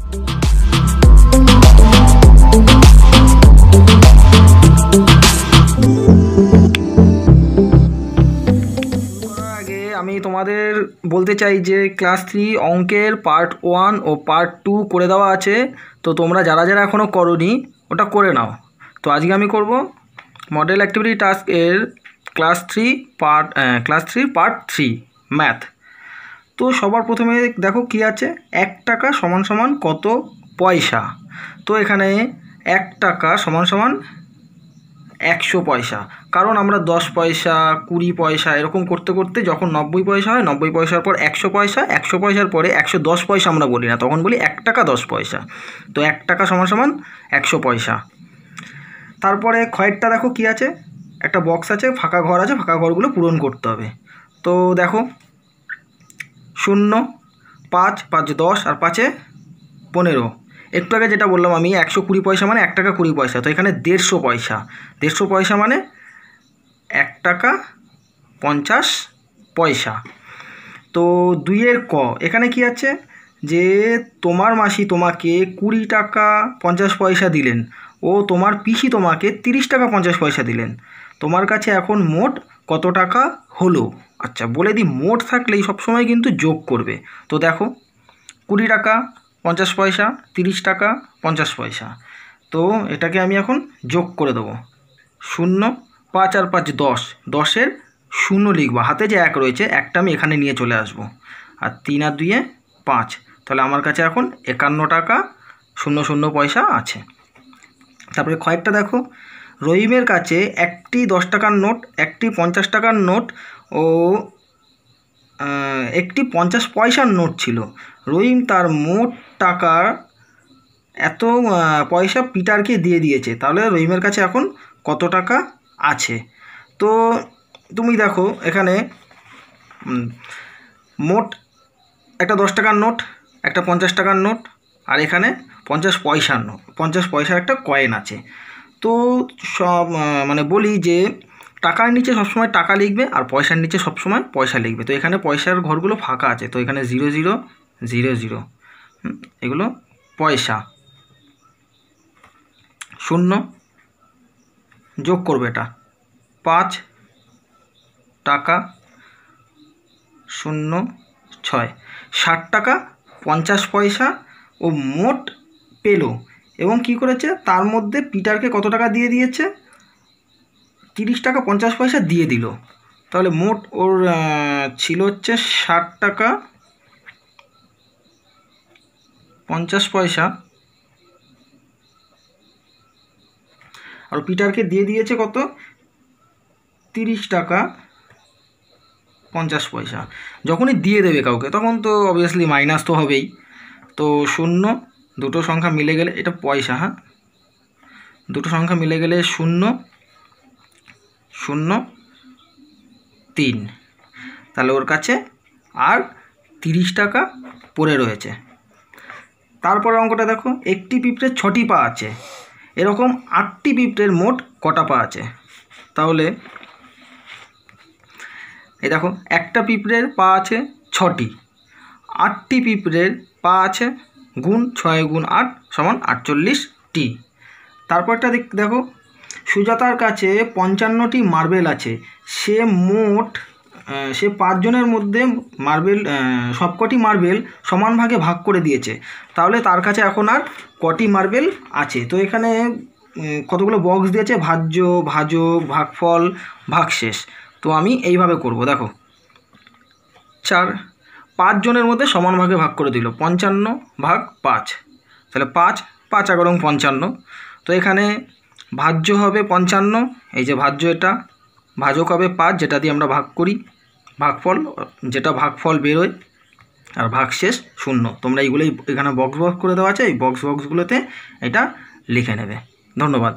আগে আমি তোমাদের বলতে চাই যে ক্লাস 3 অঙ্কের পার্ট 1 ও পার্ট 2 করে দেওয়া আছে, তো তোমরা যারা যারা এখনও করোনি ওটা করে নাও। তো আজকে আমি করব মডেল অ্যাক্টিভিটি টাস্ক এর ক্লাস 3 পার্ট 3 ম্যাথ। তো সবার প্রথমে দেখো কি আছে, 1 টাকা সমান সমান কত পয়সা। তো এখানে 1 টাকা সমান সমান 100 পয়সা, কারণ আমরা 10 পয়সা 20 পয়সা এরকম করতে করতে যখন 90 পয়সা হয়, 90 পয়সার পর 100 পয়সা, 100 পয়সার পরে 110 পয়সা আমরা বলি না, তখন বলি 1 টাকা 10 পয়সা। তো 1 টাকা সমান সমান 100 পয়সা। তারপরে ক্ষয়েরটা দেখো কি আছে, একটা বক্স আছে, ফাঁকা ঘর আছে, ফাঁকা ঘরগুলো পূরণ করতে হবে। তো দেখো 0, 5, 5 10 আর 5 15। একটু আগে যেটা বললাম আমি 120 পয়সা মানে 1 টাকা 20 পয়সা, তো এখানে 150 পয়সা। 150 পয়সা মানে 1 টাকা 50 পয়সা। তো 2-এর ক, এখানে কি আছে যে তোমার মাসি তোমাকে 20 টাকা 50 পয়সা দিলেন ও তোমার পিসি তোমাকে 30 টাকা 50 পয়সা দিলেন, তোমার কাছে এখন মোট কত টাকা হলো। আচ্ছা বলে দিই, মোট থাকলেই সবসময় কিন্তু যোগ করবে। তো দেখো 20 টাকা 50 পয়সা, 30 টাকা 50 পয়সা, তো এটাকে আমি এখন যোগ করে দেবো। 0, 5 আর 5 10, 10-এর 0 লিখবো, হাতে যে 1 রয়েছে 1টা আমি এখানে নিয়ে চলে আসবো, আর 3 আর 2-এ 5, তাহলে আমার কাছে এখন 51 টাকা 00 পয়সা আছে। তারপরে ক্ষয়েরটা দেখো, রহিমের কাছে একটি 10 টাকার নোট, একটি 50 টাকার নোট ও একটি 50 পয়সার নোট ছিল। রহিম তার মোট টাকার এত পয়সা পিটারকে দিয়ে দিয়েছে, তাহলে রহিমের কাছে এখন কত টাকা আছে। তো তুমি দেখো এখানে মোট একটা 10 টাকার নোট, একটা 50 টাকার নোট, আর এখানে 50 পয়সার নোট, 50 পয়সার একটা কয়েন আছে। তো সব মানে বলি যে টাকার নিচে সবসময় টাকা লিখবে আর পয়সার নিচে সবসময় পয়সা লিখবে। তো এখানে পয়সার ঘরগুলো ফাঁকা আছে, তো এখানে 0 0 0 0, এগুলো পয়সা। 0 যোগ করবে এটা 5 টাকা 0 6, 60 টাকা 50 পয়সা ও মোট পেলো, এবং কি করেছে তার মধ্যে পিটারকে কত টাকা দিয়ে দিয়েছে, 30 টাকা 50 পয়সা দিয়ে দিল। তাহলে মোট ওর ছিল হচ্ছে 60 টাকা 50 পয়সা, আর পিটারকে দিয়ে দিয়েছে কত, 30 টাকা 50 পয়সা। যখনই দিয়ে দেবে কাউকে তখন তো অবভিয়াসলি মাইনাস তো হবেই। তো 0 দুটো সংখ্যা মিলে গেলে, এটা পয়সা, হ্যাঁ, দুটো সংখ্যা মিলে গেলে 0 0 3, তাহলে ওর কাছে আর 30 টাকা পড়ে রয়েছে। তারপরে অঙ্কটা দেখো, একটি পিঁপড়ের 6টি পা আছে, এরকম 8টি পিঁপড়ের মোট কটা পা আছে। তাহলে এই দেখো, একটা পিঁপড়ের পা আছে 6টি, 8টি পিঁপড়ের পা আছে, গুণ 6 গুণ 8 সমান 48টি। তারপরটা দেখো, সুজাতার কাছে 55টি মার্বেল আছে, সে 5 জনের মধ্যে মার্বেল সবকটি মার্বেল সমান ভাগে ভাগ করে দিয়েছে, তাহলে তার কাছে এখন আর কটি মার্বেল আছে। তো এখানে কতগুলো বক্স দিয়েছে, ভাজ্য, ভাজক, ভাগফল, ভাগশেষ। তো আমি এইভাবে করব, দেখো 4, 5 জনের মধ্যে সমান ভাগে ভাগ করে দিল, 55 ভাগ 5, তাহলে 5 5 11 55। তো এখানে ভাজ্য হবে 55, এই যে ভাজ্য, এটা ভাজক হবে 5, যেটা দিয়ে আমরা ভাগ করি, ভাগফল যেটা ভাগফল বেরোয়, আর ভাগশেষ 0। তোমরা এইগুলোই এখানে বক্স বক্স করে দেওয়া আছে, এই বক্সগুলোতে এটা লিখে নেবে। ধন্যবাদ।